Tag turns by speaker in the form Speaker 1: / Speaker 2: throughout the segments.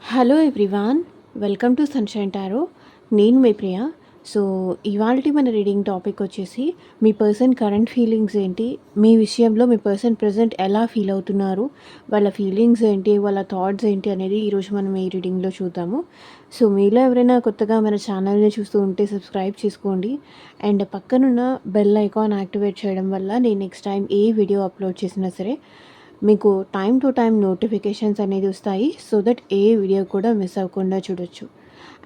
Speaker 1: Hello everyone, welcome to sunshine tarot. నేను మీ ప్రియ. So, ఇవాల్టి మన రీడింగ్ టాపిక్ వచ్చేసి మీ పర్సన్ కరెంట్ ఫీలింగ్స్ ఏంటి? మీ విషయంలో మీ పర్సన్ ప్రెజెంట్ ఎలా ఫీల్ అవుతున్నారు? వాళ్ళ ఫీలింగ్స్ ఏంటి? వాళ్ళ థాట్స్ ఏంటి? అనేది ఈరోజు మనం ఈ రీడింగ్‌లో చూద్దాము. సో, మీలో ఎవరైనా కొత్తగా మన ఛానల్‌ని చూస్తూ ఉంటే సబ్స్క్రైబ్ చేసుకోండి. అండ్ పక్కనున్న బెల్ ఐకాన్ యాక్టివేట్ చేయడం వల్ల నేను నెక్స్ట్ టైం ఏ వీడియో అప్లోడ్ చేసినా సరే మీకు టైమ్ టు టైమ్ నోటిఫికేషన్స్ అనేది వస్తాయి. సో దట్ ఏ వీడియో కూడా మిస్ అవ్వకుండా చూడొచ్చు.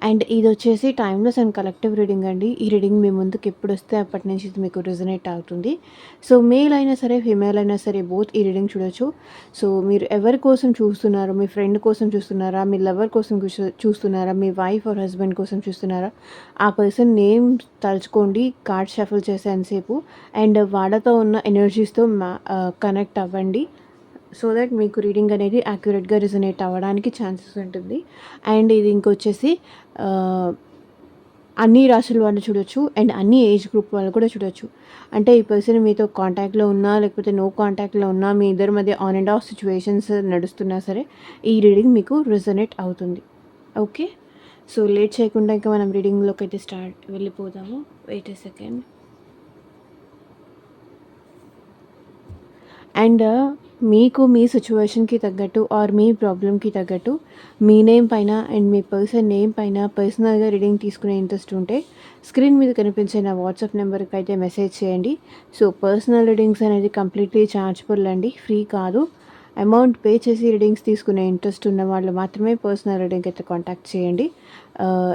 Speaker 1: అండ్ ఇది వచ్చేసి టైమ్‌లెస్ అండ్ కలెక్టివ్ రీడింగ్ అండి. ఈ రీడింగ్ మీ ముందుకు ఎప్పుడొస్తే అప్పటి నుంచి ఇది మీకు రెజొనేట్ అవుతుంది. సో, మేల్ అయినా సరే, ఫీమేల్ అయినా సరే బోత్ ఈ రీడింగ్ చూడొచ్చు. సో, మీరు ఎవరి కోసం చూస్తున్నారు? మీ ఫ్రెండ్ కోసం చూస్తున్నారా? మీ లవర్ కోసం చూస్తున్నారా? మీ వైఫ్ ఆర్ హస్బెండ్ కోసం చూస్తున్నారా? ఆ పర్సన్ నేమ్ తలుచుకోండి కార్డ్ షఫుల్ చేసేంతసేపు. అండ్ వాళ్ళతో ఉన్న ఎనర్జీస్‌తో కనెక్ట్ అవ్వండి. సో దట్ మీకు రీడింగ్ అనేది యాక్యురేట్‌గా రెజొనేట్ అవ్వడానికి ఛాన్సెస్ ఉంటుంది. అండ్ ఇది ఇంకొచ్చేసి ఆహ్, అన్ని రాశుల వాళ్ళు చూడొచ్చు. అండ్ అన్ని ఏజ్ గ్రూప్ వాళ్ళు కూడా చూడొచ్చు. అంటే ఈ పర్సన్ మీతో కాంటాక్ట్‌లో ఉన్నా, లేకపోతే నో కాంటాక్ట్‌లో ఉన్నా, మీ ఇద్దరి మధ్య ఆన్ అండ్ ఆఫ్ సిట్యుయేషన్స్ నడుస్తున్నా సరే, ఈ రీడింగ్ మీకు రెజొనేట్ అవుతుంది. ఓకే. సో, లేట్ చేయకుండా ఇంకా మనం రీడింగ్‌లోకైతే వెళ్ళిపోదాము. Wait a second. అండ్ మీకు మీ సిచ్యువేషన్‌కి తగ్గట్టు ఆర్ మీ ప్రాబ్లమ్‌కి తగ్గట్టు మీ నేమ్ పైన అండ్ మీ పర్సన్ నేమ్ పైన పర్సనల్‌గా రీడింగ్ తీసుకునే ఇంట్రెస్ట్ ఉంటే స్క్రీన్ మీద కనిపించే నా వాట్సాప్ నెంబర్‌కి అయితే మెసేజ్ చేయండి. సో, పర్సనల్ రీడింగ్స్ అనేది కంప్లీట్‌లీ చార్జబుల్ అండి. ఫ్రీ కాదు. అమౌంట్ పే చేసి రీడింగ్స్ తీసుకునే ఇంట్రెస్ట్ ఉన్న వాళ్ళు మాత్రమే పర్సనల్ రీడింగ్ అయితే కాంటాక్ట్ చేయండి.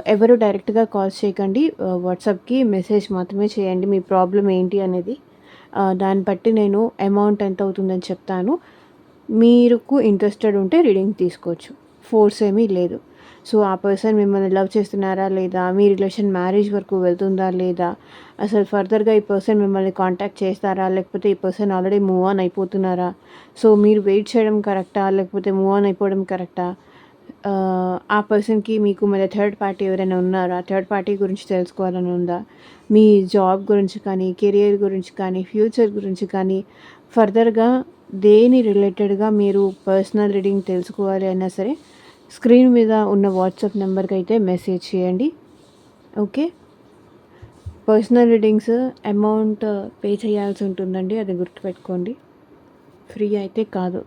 Speaker 1: ఎవరు డైరెక్ట్‌గా కాల్స్ చేయకండి. వాట్సాప్‌కి మెసేజ్ మాత్రమే చేయండి మీ ప్రాబ్లమ్ ఏంటి అనేది. దాన్ని బట్టి నేను అమౌంట్ ఎంత అవుతుందని చెప్తాను. మీకు ఇంట్రెస్టెడ్ ఉంటే రీడింగ్ తీసుకోవచ్చు. ఫోర్స్ ఏమీ లేదు. సో, ఆ పర్సన్ మిమ్మల్ని లవ్ చేస్తున్నారా లేదా? మీ రిలేషన్ మ్యారేజ్ వరకు వెళ్తుందా లేదా? అసలు ఫర్దర్‌గా ఈ పర్సన్ మిమ్మల్ని కాంటాక్ట్ చేస్తారా? లేకపోతే ఈ పర్సన్ ఆల్రెడీ మూవ్ ఆన్ అయిపోతున్నారా? సో, మీరు వెయిట్ చేయడం కరెక్టా? లేకపోతే మూవ్ ఆన్ అయిపోవడం కరెక్టా? ఆ పర్సన్‌కి మీకు మధ్య థర్డ్ పార్టీ ఎవరైనా ఉన్నారా? థర్డ్ పార్టీ గురించి తెలుసుకోవాలని ఉందా? మీ జాబ్ గురించి కానీ, కెరియర్ గురించి కానీ, ఫ్యూచర్ గురించి కానీ, ఫర్దర్‌గా దేని రిలేటెడ్‌గా మీరు పర్సనల్ రీడింగ్ తెలుసుకోవాలి అయినా సరే, స్క్రీన్ మీద ఉన్న వాట్సాప్ నెంబర్‌కి అయితే మెసేజ్ చేయండి. Okay. Personal readings amount pay చేయాల్సి ఉంటుందండి. అది గుర్తుపెట్టుకోండి. ఫ్రీ అయితే కాదు.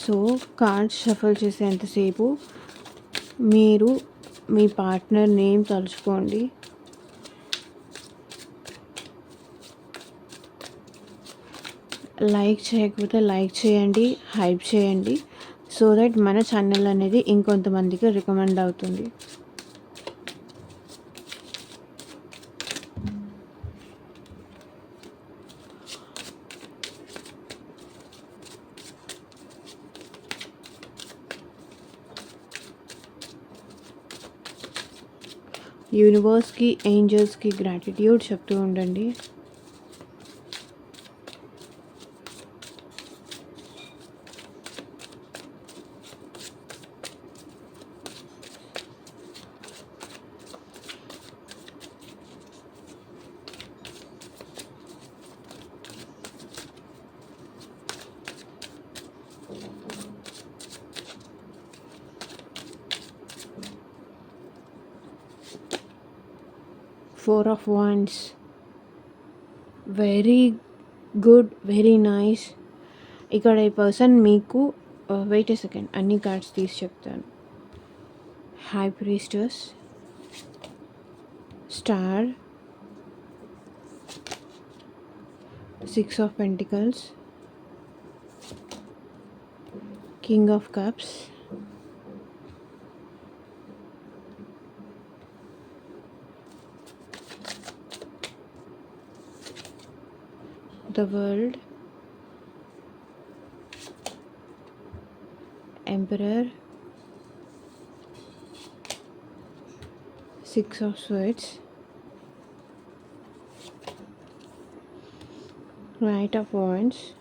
Speaker 1: సో, కార్డ్స్ షఫల్ చేసేంతసేపు మీరు మీ పార్ట్నర్ నేమ్ తలుచుకోండి. లైక్ చేయకపోతే లైక్ చేయండి, హైప్ చేయండి. సో దట్ మన ఛానల్ అనేది ఇంకొంతమందికి రికమెండ్ అవుతుంది. యూనివర్స్‌కి, ఏంజెల్స్‌కి గ్రాటిట్యూడ్ చెప్తూ ఉండండి. Four of wands, very good, very nice. ఇక్కడ ఈ పర్సన్ మీకు వెయిట్ ఎ సెకండ్, అన్ని కార్డ్స్ తీసి చెప్తాను. High priestess, star, six of pentacles, king of cups, the world, emperor, six of swords, knight of wands,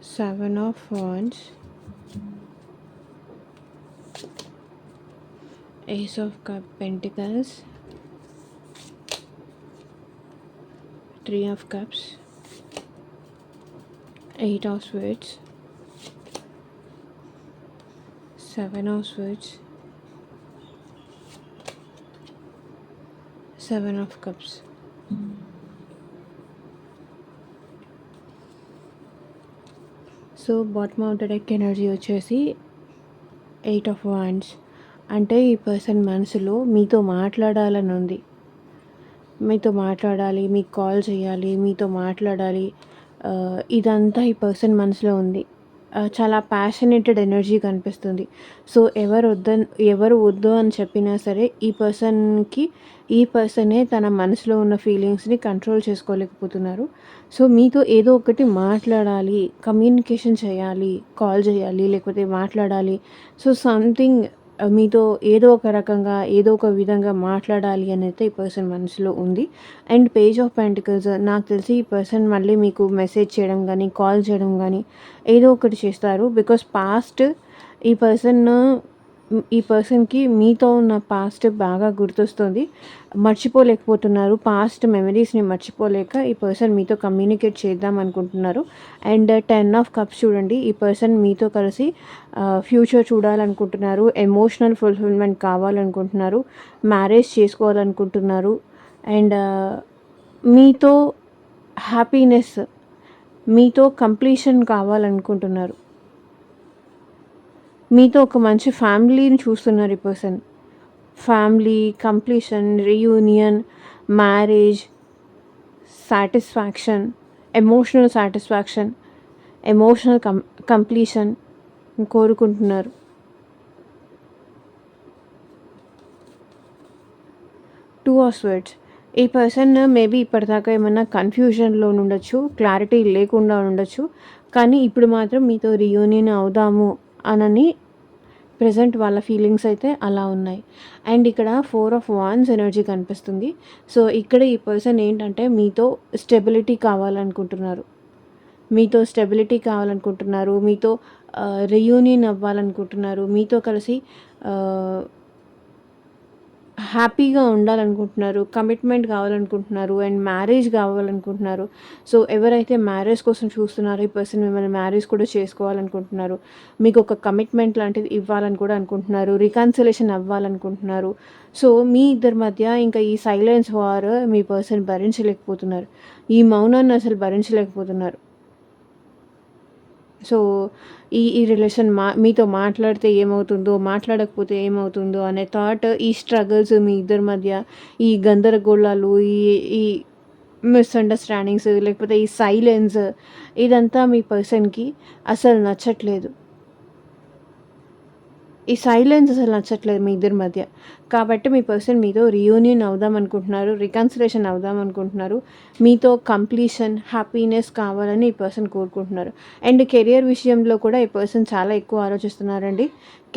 Speaker 1: seven of wands, Ace of Pentacles, 3 of Cups, 8 of Swords, 7 of Swords, 7 of Cups. So bottom of the deck energy వచ్చేసి 8 of wands. అంటే ఈ person మనసులో మీతో మాట్లాడాలని ఉంది, మీతో మాట్లాడాలి, మీకు కాల్ చేయాలి, మీతో మాట్లాడాలి. ఇదంతా ఈ పర్సన్ మనసులో ఉంది. చాలా ప్యాషనేటెడ్ ఎనర్జీ కనిపిస్తుంది. సో ఎవరు వద్దు అని చెప్పినా సరే ఈ పర్సనే తన మనసులో ఉన్న ఫీలింగ్స్ని కంట్రోల్ చేసుకోలేకపోతున్నారు. సో మీతో ఏదో ఒకటి మాట్లాడాలి, కమ్యూనికేషన్ చేయాలి, కాల్ చేయాలి, లేకపోతే మాట్లాడాలి. సో సంథింగ్ మీతో ఏదో ఒక రకంగా, ఏదో ఒక విధంగా మాట్లాడాలి అనైతే ఈ పర్సన్ మనసులో ఉంది. అండ్ పేజ్ ఆఫ్ పెంటికల్స్, నాకు తెలిసి ఈ పర్సన్ మళ్ళీ మీకు మెసేజ్ చేయడం కానీ, కాల్ చేయడం కానీ ఏదో ఒకటి చేస్తారు. బికాస్ ఈ పర్సన్కి మీతో ఉన్న పాస్ట్ బాగా గుర్తొస్తుంది, మర్చిపోలేకపోతున్నారు. పాస్ట్ మెమరీస్ని మర్చిపోలేక ఈ పర్సన్ మీతో కమ్యూనికేట్ చేద్దాం అనుకుంటున్నారు. అండ్ 10 ఆఫ్ కప్స్ చూడండి, ఈ పర్సన్ మీతో కలిసి ఫ్యూచర్ చూడాలనుకుంటున్నారు, ఎమోషనల్ ఫుల్ఫిల్మెంట్ కావాలనుకుంటున్నారు, మ్యారేజ్ చేసుకోవాలనుకుంటున్నారు. అండ్ మీతో హ్యాపీనెస్, మీతో కంప్లీషన్ కావాలనుకుంటున్నారు. మీతో ఒక మంచి ఫ్యామిలీని చూస్తున్నారు ఈ person. Family, completion, reunion, marriage, satisfaction, emotional satisfaction, emotional completion కోరుకుంటున్నారు. టూ ఆఫ్ స్వర్డ్స్, ఈ పర్సన్ మేబీ ఇప్పటిదాకా ఏమన్నా కన్ఫ్యూజన్లో ఉండొచ్చు, క్లారిటీ లేకుండా ఉండొచ్చు. కానీ ఇప్పుడు మాత్రం మీతో రీయూనియన్ అవుదాము అనని ప్రజెంట్ వాళ్ళ ఫీలింగ్స్ అయితే అలా ఉన్నాయి. అండ్ ఇక్కడ 4 ఆఫ్ వాండ్స్ ఎనర్జీ కనిపిస్తుంది. సో ఇక్కడ ఈ పర్సన్ ఏంటంటే మీతో స్టెబిలిటీ కావాలనుకుంటున్నారు, మీతో రీయూనియన్ అవ్వాలనుకుంటున్నారు, మీతో కలిసి హ్యాపీగా ఉండాలనుకుంటున్నారు, కమిట్మెంట్ కావాలనుకుంటున్నారు, అండ్ మ్యారేజ్ కావాలనుకుంటున్నారు. సో ఎవరైతే మ్యారేజ్ కోసం చూస్తున్నారో ఈ పర్సన్ మిమ్మల్ని మ్యారేజ్ కూడా చేసుకోవాలనుకుంటున్నారు, మీకు ఒక కమిట్మెంట్ లాంటిది ఇవ్వాలని కూడా అనుకుంటున్నారు, రికన్సిలేషన్ అవ్వాలనుకుంటున్నారు. సో మీ ఇద్దరి మధ్య ఇంకా ఈ సైలెన్స్ వార్ మీ పర్సన్ భరించలేకపోతున్నారు, ఈ మౌనాన్ని అసలు భరించలేకపోతున్నారు. సో ఈ రిలేషన్ మీతో మాట్లాడితే ఏమవుతుందో, మాట్లాడకపోతే ఏమవుతుందో అనే థాట్, ఈ స్ట్రగుల్స్ మీ ఇద్దరి మధ్య, ఈ గందరగోళాలు, ఈ ఈ మిస్అండర్స్టాండింగ్స్, లేకపోతే ఈ సైలెన్స్, ఇదంతా మీ పర్సన్కి అసలు నచ్చట్లేదు. ఈ సైలెన్స్ అసలు నచ్చట్లేదు మీ ఇద్దరి మధ్య. కాబట్టి మీ పర్సన్ మీతో రీయూనియన్ అవుదాం అనుకుంటున్నారు, రికన్సిలేషన్ అవుదాం అనుకుంటున్నారు, మీతో కంప్లీషన్, హ్యాపీనెస్ కావాలని ఈ పర్సన్ కోరుకుంటున్నారు. అండ్ కెరియర్ విషయంలో కూడా ఈ పర్సన్ చాలా ఎక్కువ ఆలోచిస్తున్నారండి.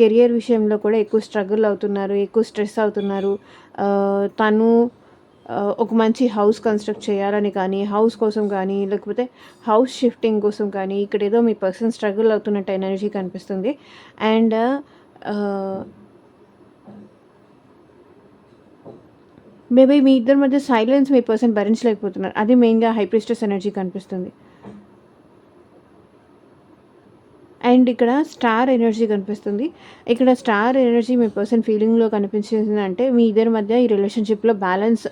Speaker 1: కెరియర్ విషయంలో కూడా ఎక్కువ స్ట్రగుల్ అవుతున్నారు, ఎక్కువ స్ట్రెస్ అవుతున్నారు. తను ఒక మంచి హౌస్ కన్స్ట్రక్ట్ చేయాలని కానీ, హౌస్ కోసం కానీ, లేకపోతే హౌస్ షిఫ్టింగ్ కోసం కానీ ఇక్కడ ఏదో మీ పర్సన్ స్ట్రగుల్ అవుతున్నట్టు ఎనర్జీ కనిపిస్తుంది. అండ్ మేబీ మీ ఇద్దరి మధ్య సైలెన్స్ మీ పర్సన్ భరించలేకపోతున్నారు. అది మెయిన్గా హై ప్రీస్టెస్ ఎనర్జీ కనిపిస్తుంది. అండ్ ఇక్కడ స్టార్ ఎనర్జీ కనిపిస్తుంది. ఇక్కడ స్టార్ ఎనర్జీ మీ పర్సన్ ఫీలింగ్లో కనిపించింది అంటే మీ ఇద్దరి మధ్య ఈ రిలేషన్షిప్లో బ్యాలెన్స్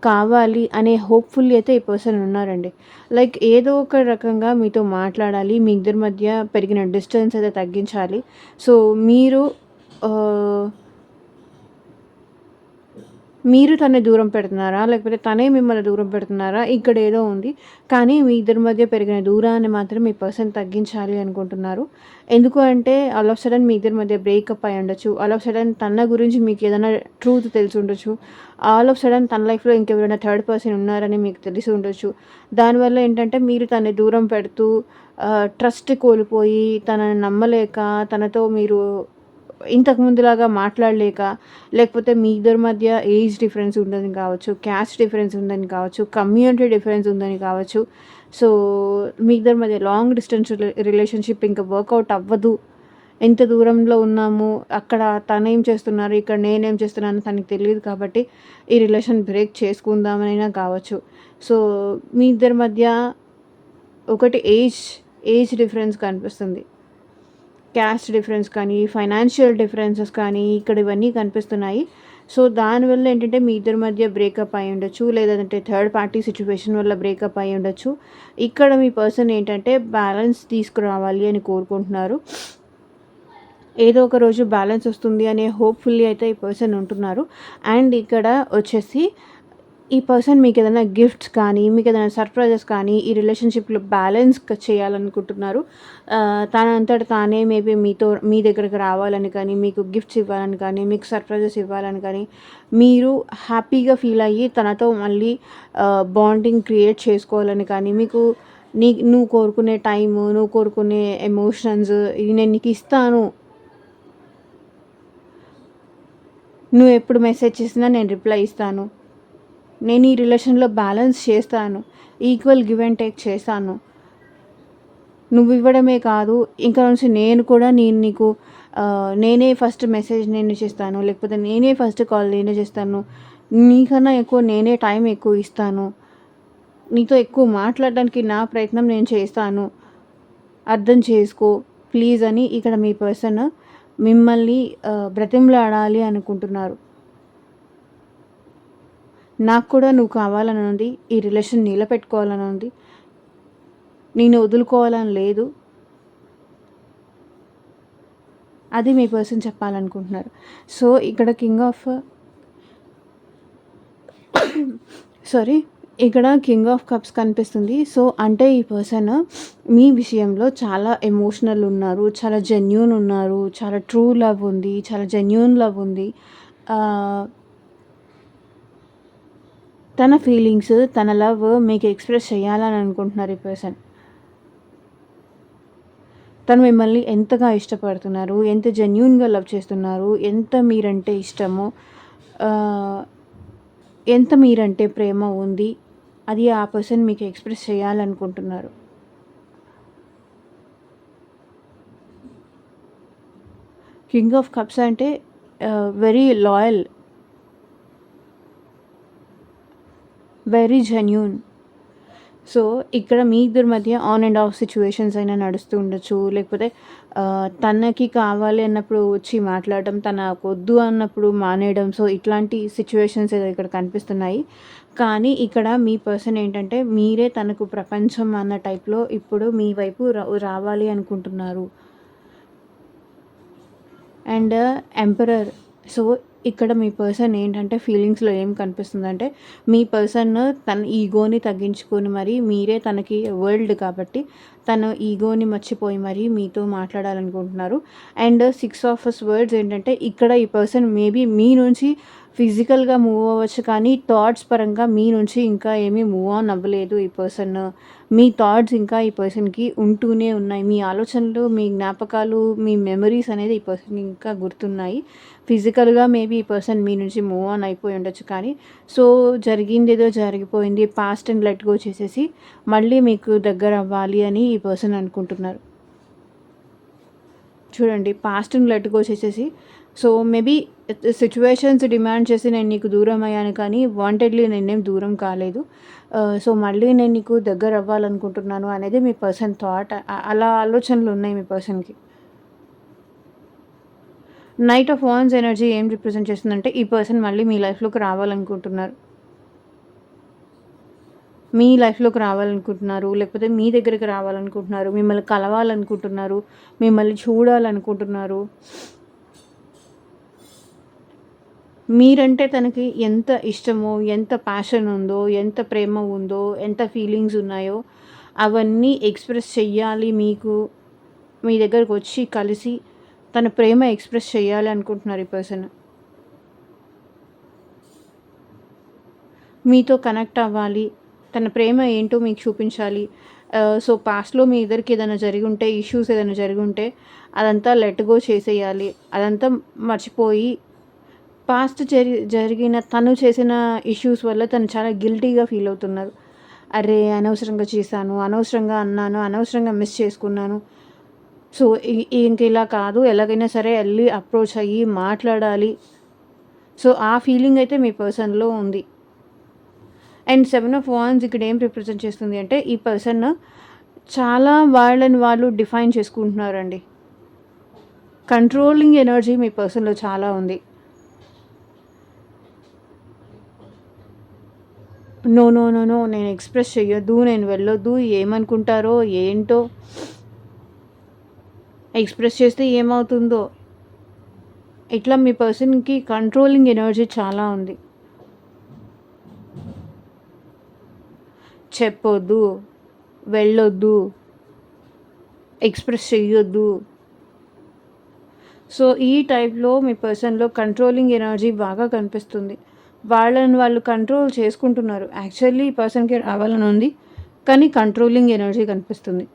Speaker 1: కావాలి అనే హోప్ఫుల్లీ అయితే ఈ పర్సన్ ఉన్నారండి. లైక్ ఏదో ఒక రకంగా మీతో మాట్లాడాలి, మీ ఇద్దరి మధ్య పెరిగిన డిస్టెన్స్ అయితే తగ్గించాలి. సో మీరు తనని దూరం పెడుతున్నారా, లేకపోతే తనే మిమ్మల్ని దూరం పెడుతున్నారా, ఇక్కడ ఏదో ఉంది. కానీ మీ ఇద్దరి మధ్య పెరిగిన దూరాన్ని మాత్రం మీ పర్సన్ తగ్గించాలి అనుకుంటున్నారు. ఎందుకు అంటే ఆల్ ఆఫ్ సడన్ మీ ఇద్దరి మధ్య బ్రేకప్ అయి ఉండొచ్చు, ఆల్ ఆఫ్ సడన్ తన గురించి మీకు ఏదైనా ట్రూత్ తెలిసి ఉండొచ్చు, ఆల్ ఆఫ్ సడన్ తన లైఫ్లో ఇంకెవరైనా థర్డ్ పర్సన్ ఉన్నారని మీకు తెలిసి ఉండొచ్చు. దానివల్ల ఏంటంటే మీరు తనని దూరం పెడుతూ ట్రస్ట్ కోల్పోయి, తనని నమ్మలేక, తనతో మీరు ఇంతకు ముందులాగా మాట్లాడలేక, లేకపోతే మీ ఇద్దరి మధ్య ఏజ్ డిఫరెన్స్ ఉందని కావచ్చు, క్యాస్ట్ డిఫరెన్స్ ఉందని కావచ్చు, కమ్యూనిటీ డిఫరెన్స్ ఉందని కావచ్చు. సో మీ ఇద్దరి మధ్య లాంగ్ డిస్టెన్స్ రిలేషన్షిప్ ఇంకా వర్కౌట్ అవ్వదు, ఎంత దూరంలో ఉన్నాము, అక్కడ తనేం చేస్తున్నారు, ఇక్కడ నేనేం చేస్తున్నాను తనకి తెలీదు కాబట్టి ఈ రిలేషన్ బ్రేక్ చేసుకుందామనైనా కావచ్చు. సో, మీ ఇద్దరి మధ్య ఒకటి ఏజ్ డిఫరెన్స్ కనిపిస్తుంది. క్యాస్ట్ డిఫరెన్స్ కానీ, ఫైనాన్షియల్ డిఫరెన్సెస్ కానీ ఇక్కడ ఇవన్నీ కనిపిస్తున్నాయి. సో, దానివల్ల ఏంటంటే మీ ఇద్దరి మధ్య బ్రేకప్ అయ్యుండొచ్చు. లేదంటే థర్డ్ పార్టీ సిట్యుయేషన్ వల్ల బ్రేకప్ అయ్యుండొచ్చు. ఇక్కడ మీ పర్సన్ ఏంటంటే బ్యాలెన్స్ తీసుకురావాలి అని కోరుకుంటున్నారు. ఏదో ఒక రోజు బ్యాలెన్స్ వస్తుంది అనే హోప్‌ఫుల్లీ అయితే ఈ పర్సన్ ఉంటున్నారు. అండ్ ఇక్కడ వచ్చేసి ఈ పర్సన్ మీకేదైనా గిఫ్ట్స్ కానీ, మీకేదైనా సర్ప్రైజెస్ కానీ ఈ రిలేషన్‌షిప్‌లో బ్యాలెన్స్ చేయాలనుకుంటున్నారు. తనంతట తానే మేబీ మీ దగ్గరికి రావాలని కానీ, మీకు గిఫ్ట్స్ ఇవ్వాలని కానీ, మీకు సర్ప్రైజెస్ ఇవ్వాలని కానీ, మీరు హ్యాపీగా ఫీల్ అయ్యి తనతో మళ్ళీ బాండింగ్ క్రియేట్ చేసుకోవాలని కానీ, మీకు నువ్వు కోరుకునే టైము, నువ్వు కోరుకునే ఎమోషన్స్ ఇది నేను నీకిస్తాను. నువ్వెప్పుడు మెసేజ్ చేసినా నేను రిప్లై ఇస్తాను. నేను ఈ రిలేషన్‌లో బ్యాలెన్స్ చేస్తాను. ఈక్వల్ గివ్ అండ్ టేక్ చేస్తాను. నువ్వు ఇవ్వడమే కాదు, ఇంక నుంచి నేను కూడా నీకు నేనే ఫస్ట్ మెసేజ్ నేను చేస్తాను. లేకపోతే నేనే ఫస్ట్ కాల్ నేనే చేస్తాను. నీకన్నా ఎక్కువ నేనే టైం ఎక్కువ ఇస్తాను. నీతో ఎక్కువ మాట్లాడడానికి నా ప్రయత్నం నేను చేస్తాను. అర్థం చేసుకో ప్లీజ్ అని ఇక్కడ మీ పర్సన్ మిమ్మల్ని బ్రతిమలాడాలి అనుకుంటున్నారు. నాకు కూడా నువ్వు కావాలని ఉంది. ఈ రిలేషన్ నిలబెట్టుకోవాలని ఉంది. నేను వదులుకోవాలని లేదు. అది మీ పర్సన్ చెప్పాలనుకుంటున్నారు. సో, ఇక్కడ కింగ్ ఆఫ్ కప్స్ కనిపిస్తుంది. సో, అంటే ఈ పర్సన్ మీ విషయంలో చాలా ఎమోషనల్ ఉన్నారు. చాలా జెన్యూన్ ఉన్నారు. చాలా ట్రూ లవ్ ఉంది. చాలా జెన్యూన్ లవ్ ఉంది. తన ఫీలింగ్స్, తన లవ్ మీకు ఎక్స్‌ప్రెస్ చేయాలని అనుకుంటున్నారు ఈ పర్సన్. తను మిమ్మల్ని ఎంతగా ఇష్టపడుతున్నారు, ఎంత జెన్యూన్‌గా లవ్ చేస్తున్నారు, ఎంత మీరంటే ఇష్టమో, ఎంత మీరంటే ప్రేమ ఉంది, అది ఆ పర్సన్ మీకు ఎక్స్‌ప్రెస్ చేయాలనుకుంటున్నారు. కింగ్ ఆఫ్ కప్స్ అంటే very loyal, very genuine. So, ఇక్కడ మీ ఇద్దరి మధ్య ఆన్ అండ్ ఆఫ్ సిచ్యువేషన్స్ అయినా నడుస్తూ ఉండొచ్చు. లేకపోతే తనకి కావాలి అన్నప్పుడు వచ్చి మాట్లాడడం, తనకొద్దు అన్నప్పుడు మానేయడం. సో, ఇట్లాంటి సిచ్యువేషన్స్ ఏదో ఇక్కడ కనిపిస్తున్నాయి. కానీ ఇక్కడ మీ పర్సన్ ఏంటంటే మీరే తనకు ప్రపంచం అన్న టైప్‌లో ఇప్పుడు మీ వైపు రావాలి అనుకుంటున్నారు. And emperor. సో, ఇక్కడ మీ పర్సన్ ఏంటంటే ఫీలింగ్స్‌లో ఏం కనిపిస్తుందంటే మీ పర్సన్ తన ఈగోని తగ్గించుకొని మరి మీరే తనకి వరల్డ్ కాబట్టి తన ఈగోని మర్చిపోయి మరి మీతో మాట్లాడాలనుకుంటున్నారు. అండ్ 6 ఆఫ్ స్వర్డ్స్ ఏంటంటే ఇక్కడ ఈ పర్సన్ మేబీ మీ నుంచి ఫిజికల్‌గా మూవ్ అవ్వచ్చు కానీ థాట్స్ పరంగా మీ నుంచి ఇంకా ఏమీ మూవ్ ఆన్ అవ్వలేదు ఈ పర్సన్. మీ థాట్స్ ఇంకా ఈ పర్సన్‌కి ఉంటూనే ఉన్నాయి. మీ ఆలోచనలు, మీ జ్ఞాపకాలు, మీ మెమరీస్ అనేది ఈ పర్సన్‌కి ఇంకా గుర్తున్నాయి. ఫిజికల్‌గా మేబీ ఈ పర్సన్ మీ నుంచి మూవ్ ఆన్ అయిపోయి ఉండొచ్చు కానీ సో, జరిగిందేదో జరిగిపోయింది. పాస్ట్‌ని లెట్ గో చేసేసి మళ్ళీ మీకు దగ్గర అవ్వాలి అని ఈ పర్సన్ అనుకుంటున్నారు. చూడండి, పాస్ట్‌ని లెట్ గో చేసేసి సో, మేబీ సిచ్యువేషన్స్ డిమాండ్ చేసి నేను నీకు దూరం అయ్యాను కానీ వాంటెడ్‌లీ నేనేం దూరం కాలేదు. సో, మళ్ళీ నేను నీకు దగ్గర అవ్వాలనుకుంటున్నాను అనేది మీ పర్సన్ థాట్. అలా ఆలోచనలు ఉన్నాయి మీ పర్సన్‌కి. నైట్ ఆఫ్ వాండ్స్ ఎనర్జీ ఏం రిప్రజెంట్ చేస్తుందంటే ఈ పర్సన్ మళ్ళీ మీ లైఫ్‌లోకి రావాలనుకుంటున్నారు. మీ లైఫ్‌లోకి రావాలనుకుంటున్నారు. లేకపోతే మీ దగ్గరికి రావాలనుకుంటున్నారు. మిమ్మల్ని కలవాలనుకుంటున్నారు. మిమ్మల్ని చూడాలనుకుంటున్నారు. మీరంటే తనకి ఎంత ఇష్టమో, ఎంత ప్యాషన్ ఉందో, ఎంత ప్రేమ ఉందో, ఎంత ఫీలింగ్స్ ఉన్నాయో అవన్నీ ఎక్స్‌ప్రెస్ చెయ్యాలి మీకు. మీ దగ్గరకొచ్చి కలిసి తన ప్రేమ ఎక్స్‌ప్రెస్ చేయాలి అనుకుంటున్నారు ఈ పర్సన్. మీతో కనెక్ట్ అవ్వాలి. తన ప్రేమ ఏంటో మీకు చూపించాలి. సో, పాస్ట్‌లో మీ ఇద్దరికి ఏదైనా జరిగుంటే, ఇష్యూస్ ఏదైనా జరిగుంటే అదంతా లెట్ గో చేసేయాలి. అదంతా మర్చిపోయి పాస్ట్ జరిగిన తను చేసిన ఇష్యూస్ వల్ల తను చాలా గిల్టీగా ఫీల్ అవుతున్నారు. అరే! అనవసరంగా చేశాను, అనవసరంగా అన్నాను, అనవసరంగా మిస్ చేసుకున్నాను. సో, ఇంక ఇలా కాదు, ఎలాగైనా సరే ఎళ్లి అప్రోచ్ అయ్యి మాట్లాడాలి. సో, ఆ ఫీలింగ్ అయితే మీ పర్సన్‌లో ఉంది. అండ్ 7 ఆఫ్ వాండ్స్ ఇక్కడ ఏం రిప్రజెంట్ చేస్తుంది అంటే, ఈ పర్సన్ చాలా వాళ్ళని వాళ్ళు డిఫైన్ చేసుకుంటున్నారండి. కంట్రోలింగ్ ఎనర్జీ మీ పర్సన్‌లో చాలా ఉంది. నో, నో, నో, నో, నేను ఎక్స్‌ప్రెస్ చెయ్యొద్దు, నేను వెళ్ళొద్దు, ఏమనుకుంటారో ఏంటో, ఎక్స్‌ప్రెస్ చేస్తే ఏమవుతుందో, ఇట్లా మీ పర్సన్‌కి కంట్రోలింగ్ ఎనర్జీ చాలా ఉంది. చెప్పొద్దు, వెళ్ళొద్దు, ఎక్స్‌ప్రెస్ చెయ్యొద్దు. సో, ఈ టైప్‌లో మీ పర్సన్‌లో కంట్రోలింగ్ ఎనర్జీ బాగా కనిపిస్తుంది. వాళ్ళని వాళ్ళు కంట్రోల్ చేసుకుంటున్నారు. యాక్చువల్లీ ఈ పర్సన్‌కి రావాలని ఉంది. కానీ కంట్రోలింగ్ ఎనర్జీ కనిపిస్తుంది.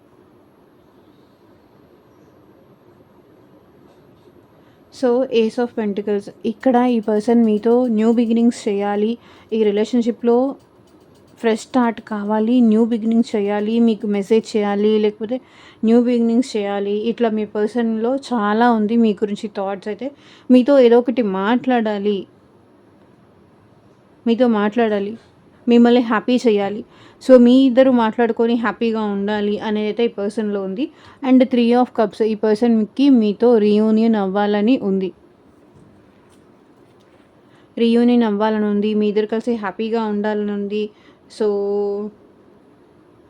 Speaker 1: సో, ఏస్ ఆఫ్ పెంటికల్స్ ఇక్కడ ఈ పర్సన్ మీతో న్యూ బిగినింగ్స్ చేయాలి. ఈ రిలేషన్‌షిప్‌లో ఫ్రెష్ స్టార్ట్ కావాలి, న్యూ బిగినింగ్స్ చేయాలి, మీకు మెసేజ్ చేయాలి, లేకపోతే న్యూ బిగినింగ్స్ చేయాలి. ఇట్లా మీ పర్సన్‌లో చాలా ఉంది మీ గురించి థాట్స్ అయితే. మీతో ఏదో ఒకటి మాట్లాడాలి. మీతో మాట్లాడాలి. మిమ్మల్ని హ్యాపీ చేయాలి. సో, మీ ఇద్దరు మాట్లాడుకొని హ్యాపీగా ఉండాలి అనేదైతే ఈ పర్సన్‌లో ఉంది. అండ్ 3 ఆఫ్ కప్స్ ఈ పర్సన్‌కి మీతో రీయూనియన్ అవ్వాలని ఉంది. రీయూనియన్ అవ్వాలని ఉంది. మీ ఇద్దరు కలిసి హ్యాపీగా ఉండాలని ఉంది. సో,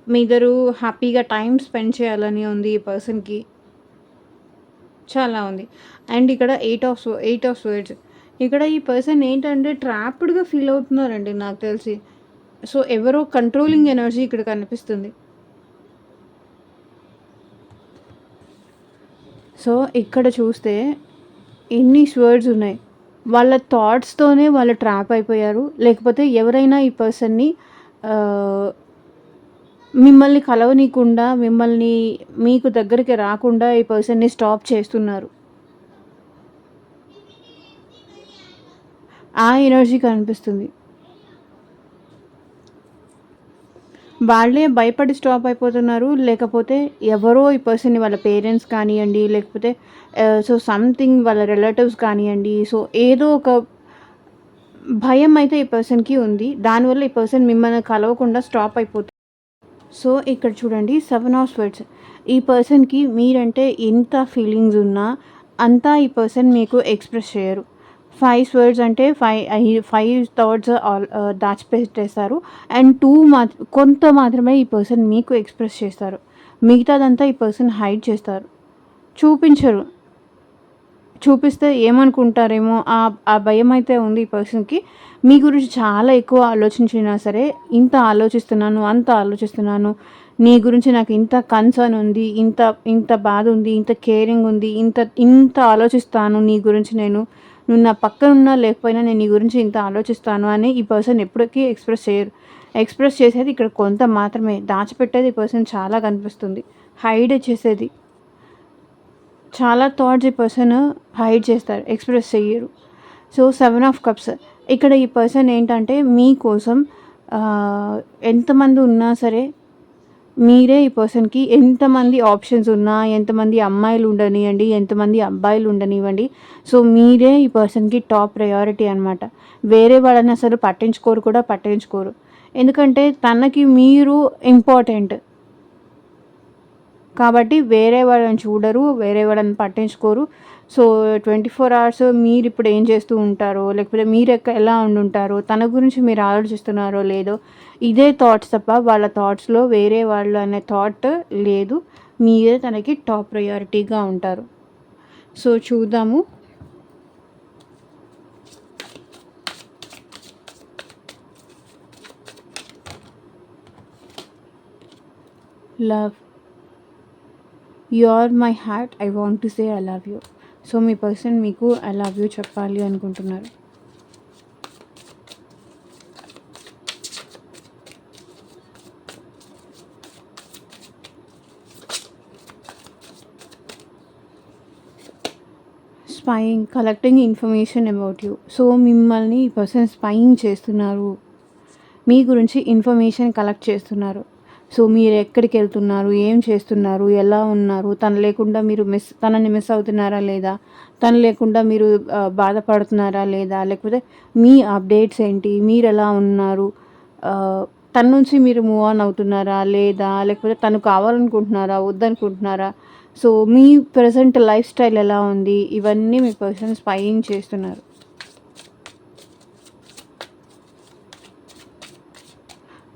Speaker 1: మీ ఇద్దరు హ్యాపీగా టైమ్ స్పెండ్ చేయాలని ఉంది ఈ పర్సన్‌కి. చాలా ఉంది. అండ్ ఇక్కడ 8 ఆఫ్ స్వర్డ్స్ ఇక్కడ ఈ పర్సన్ ఏంటంటే ట్రాప్డ్‌గా ఫీల్ అవుతున్నారండి నాకు తెలిసి. సో, ఎవరో కంట్రోలింగ్ ఎనర్జీ ఇక్కడ కనిపిస్తుంది. సో, ఇక్కడ చూస్తే ఎన్ని స్వర్డ్స్ ఉన్నాయి. వాళ్ళ థాట్స్‌తోనే వాళ్ళు ట్రాప్ అయిపోయారు. లేకపోతే ఎవరైనా ఈ పర్సన్‌ని మిమ్మల్ని కలవనీయకుండా, మిమ్మల్ని మీకు దగ్గరికి రాకుండా ఈ పర్సన్‌ని స్టాప్ చేస్తున్నారు. ఆ ఎనర్జీ కనిపిస్తుంది. వాళ్ళే భయపడి స్టాప్ అయిపోతున్నారు. లేకపోతే ఎవరో ఈ పర్సన్‌ని వాళ్ళ పేరెంట్స్ కానియండి, లేకపోతే సో, సంథింగ్ వాళ్ళ రిలేటివ్స్ కానియండి. సో, ఏదో ఒక భయం అయితే ఈ పర్సన్‌కి ఉంది. దానివల్ల ఈ పర్సన్ మిమ్మల్ని కలవకుండా స్టాప్ అయిపోతుంది. సో, ఇక్కడ చూడండి 7 ఆఫ్ స్వర్డ్స్ ఈ పర్సన్‌కి మీరంటే ఎంత ఫీలింగ్స్ ఉన్నా అంతా ఈ పర్సన్ మీకు ఎక్స్‌ప్రెస్ చేయరు. 5 స్వర్డ్స్ అంటే 5 థాట్స్ దాచిపెట్టేస్తారు. అండ్ 2 కొంత మాత్రమే ఈ పర్సన్ మీకు ఎక్స్‌ప్రెస్ చేస్తారు. మిగతాదంతా ఈ పర్సన్ హైడ్ చేస్తారు. చూపించరు. చూపిస్తే ఏమనుకుంటారేమో ఆ భయమైతే ఉంది ఈ పర్సన్‌కి. మీ గురించి చాలా ఎక్కువ ఆలోచించినా సరే, ఇంత ఆలోచిస్తున్నాను, అంత ఆలోచిస్తున్నాను, నీ గురించి నాకు ఇంత కన్సర్న్ ఉంది, ఇంత ఇంత బాధ ఉంది, ఇంత కేరింగ్ ఉంది, ఇంత ఇంత ఆలోచిస్తాను నీ గురించి నేను. నువ్వు నా పక్కన ఉన్నా లేకపోయినా నేను నీ గురించి ఇంత ఆలోచిస్తాను అని ఈ పర్సన్ ఎప్పటికీ ఎక్స్‌ప్రెస్ చేయరు. ఎక్స్‌ప్రెస్ చేసేది ఇక్కడ కొంత మాత్రమే. దాచిపెట్టేది ఈ పర్సన్ చాలా కనిపిస్తుంది. హైడ్ చేసేది. చాలా థాట్స్ ఈ పర్సన్ హైడ్ చేస్తారు. ఎక్స్‌ప్రెస్ చెయ్యరు. సో, 7 ఆఫ్ కప్స్ ఇక్కడ ఈ పర్సన్ ఏంటంటే మీకోసం ఎంతమంది ఉన్నా సరే మీరే ఈ పర్సన్‌కి ఎంతమంది ఆప్షన్స్ ఉన్నా, ఎంతమంది అమ్మాయిలు ఉండనియండి, ఎంతమంది అబ్బాయిలు ఉండనివ్వండి. సో, మీరే ఈ పర్సన్‌కి టాప్ ప్రయారిటీ అనమాట. వేరే వాళ్ళని అసలు పట్టించుకోరు. ఎందుకంటే తనకి మీరు ఇంపార్టెంట్. కాబట్టి వేరే వాళ్ళని చూడరు, వేరే వాళ్ళని పట్టించుకోరు. సో, 24 అవర్స్ మీరిప్పుడు ఏం చేస్తూ ఉంటారో, లేకపోతే ఎలా ఉండుంటారో, తన గురించి మీరు ఆలోచిస్తున్నారో లేదో, ఇదే థాట్స్ తప్ప వాళ్ళ థాట్స్‌లో వేరే వాళ్ళు అనే థాట్ లేదు. మీరే తనకి టాప్ ప్రయారిటీగా ఉంటారు. సో, చూద్దాము. Love. You are my heart, I want to say I love you. So, మీ పర్సన్ మీకు ఐ లవ్ యూ చెప్పాలి అనుకుంటున్నారు. Spying, collecting information about you. So, మిమ్మల్ని ఈ పర్సన్ స్పైయింగ్ చేస్తున్నారు. మీ గురించి ఇన్ఫర్మేషన్ కలెక్ట్ చేస్తున్నారు. సో మీరు ఎక్కడికి వెళ్తున్నారు, ఏం చేస్తున్నారు, ఎలా ఉన్నారు, తను లేకుండా మీరు తనని మిస్ అవుతున్నారా లేదా, తను లేకుండా మీరు బాధపడుతున్నారా లేదా, లేకపోతే మీ అప్డేట్స్ ఏంటి, మీరు ఎలా ఉన్నారు, తన నుంచి మీరు మూవ్ ఆన్ అవుతున్నారా లేదా, లేకపోతే తను కావాలనుకుంటున్నారా వద్దనుకుంటున్నారా, సో మీ ప్రజెంట్ లైఫ్ స్టైల్ ఎలా ఉంది, ఇవన్నీ మీ పర్సన్ స్పైయింగ్ చేస్తున్నారు.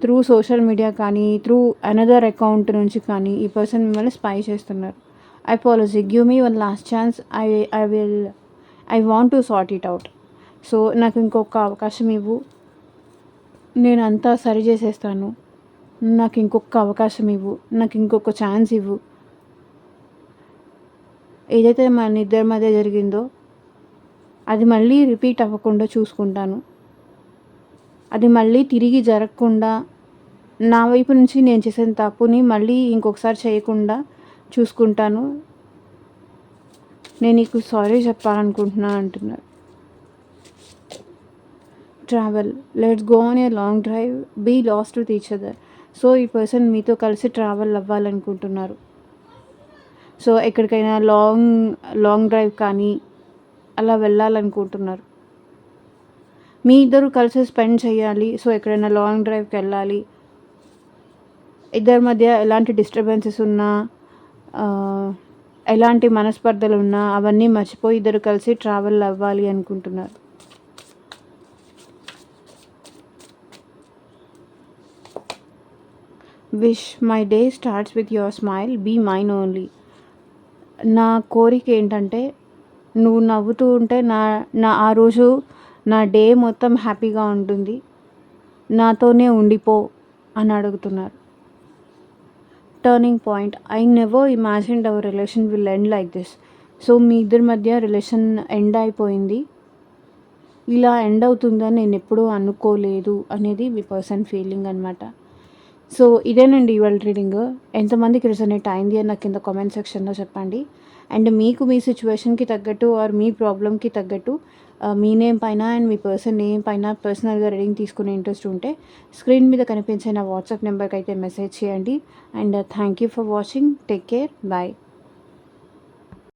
Speaker 1: త్రూ సోషల్ మీడియా కానీ, త్రూ అనదర్ అకౌంట్ నుంచి కానీ ఈ పర్సన్ మిమ్మల్ని స్పై చేస్తున్నారు. Apology, give me one last chance, I want to sort it out. So నాకు ఇంకొక అవకాశం ఇవ్వు, నేను అంతా సరి చేసేస్తాను, నాకు ఇంకొక అవకాశం ఇవ్వు, నాకు ఇంకొక ఛాన్స్ ఇవ్వు. ఏదైతే మన ఇద్దరి మధ్య జరిగిందో అది మళ్ళీ రిపీట్ అవ్వకుండా చూసుకుంటాను, అది మళ్ళీ తిరిగి జరగకుండా నా వైపు నుంచి నేను చేసిన తప్పుని మళ్ళీ ఇంకొకసారి చేయకుండా చూసుకుంటాను, నేను నీకు సారీ చెప్పాలనుకుంటున్నా అంటున్నారు. Travel, let's go on a long drive, be lost with each other. So ఈ పర్సన్ మీతో కలిసి ట్రావెల్ అవ్వాలనుకుంటున్నారు. సో ఎక్కడికైనా లాంగ్ డ్రైవ్ కానీ అలా వెళ్ళాలనుకుంటున్నారు. మీ ఇద్దరు కలిసి స్పెండ్ చేయాలి. సో ఎక్కడైనా లాంగ్ డ్రైవ్కి వెళ్ళాలి. ఇద్దరి మధ్య ఎలాంటి డిస్టర్బెన్సెస్ ఉన్నా, ఎలాంటి మనస్పర్ధలు ఉన్నా అవన్నీ మర్చిపోయి ఇద్దరు కలిసి ట్రావెల్ అవ్వాలి అనుకుంటున్నారు. Wish my day starts with your smile, be mine only. నా కోరిక ఏంటంటే నువ్వు నవ్వుతూ ఉంటే నా ఆ రోజు నా డే మొత్తం హ్యాపీగా ఉంటుంది, నాతోనే ఉండిపో అని అడుగుతున్నారు. Turning point, I never imagined our relation will end like this. So మీ ఇద్దరి మధ్య రిలేషన్ ఎండ్ అయిపోయింది, ఇలా ఎండ్ అవుతుందని నేను ఎప్పుడూ అనుకోలేదు అనేది మీ పర్సన్ ఫీలింగ్ అనమాట. సో ఇదేనండి ఇవాళ రీడింగ్. ఎంతమందికి రిజనేట్ అయింది అని నాకు కింద కామెంట్ సెక్షన్లో చెప్పండి. అండ్ మీకు మీ సిచ్యువేషన్కి తగ్గట్టు ఆర్ మీ ప్రాబ్లమ్కి తగ్గట్టు మీ నేమ్ పైన అండ్ మీ పర్సన్ నేమ్ పైన పర్సనల్గా రీడింగ్ తీసుకునే ఇంట్రెస్ట్ ఉంటే స్క్రీన్ మీద కనిపించే నా వాట్సాప్ నెంబర్కి అయితే మెసేజ్ చేయండి. And thank you for watching. Take care. Bye.